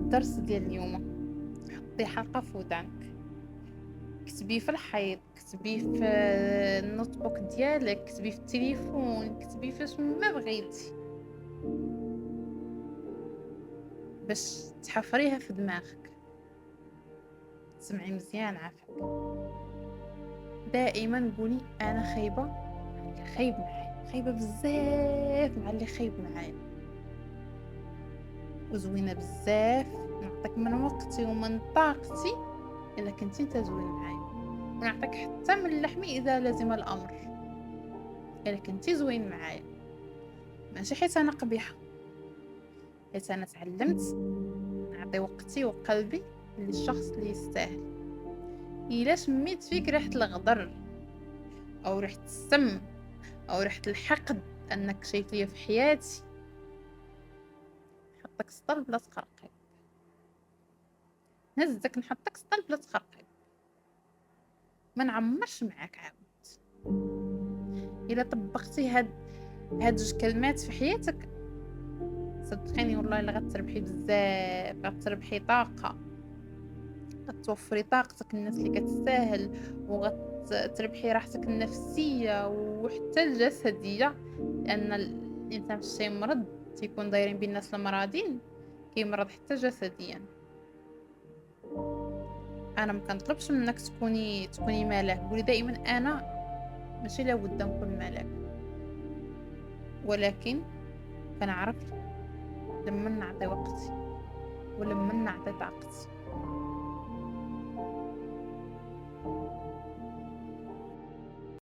الدرس ديال اليوم، حطي حلقة في ودانك، كتبيه في الحيط، كتبيه في النوت بوك ديالك، كتبيه في التليفون، كتبيه فاش ما بغيتي باش تحفريها في دماغك. تسمعي مزيان عافاك. دائما قولي انا خايبه مع اللي خايب معايا، خايبه بزاف مع اللي خايب معايا، وزوينه بزاف، نعطيك من وقتي ومن طاقتي الا كنتي انت زوين معايا، ونعطيك حتى من لحمي اذا لزم الامر الا كنتي زوين معايا. ماشي حيت انا قبيحه، حيت انا تعلمت نعطي وقتي وقلبي للشخص اللي يستاهل. الا شميت فيك ريحه الغدر او ريحه السم او ريحه الحقد انك شايف ليا في حياتي، نحطك سطر بلا تقرقيب، نهزك نحطك سطر بلا تقرقيب، ما نعمرش معاك عاود. الا طبقتي هاد جوج كلمات في حياتك، صدقيني والله الا غتربحي بزاف، غتربحي طاقه، غتوفري طاقتك للناس اللي كتستاهل، وغتربحي راحتك النفسيه وحتى الجسديه، لان الانسان فاش يمرض تيكون دايرين بين الناس المرضين كيمرض حتى جسديا. انا ما كنطلبش منك تكوني ملاك، قولي دائما انا ماشي لابد نكون ملاك، ولكن كنعرف لما نعطي وقتي ولما نعطي طاقتي.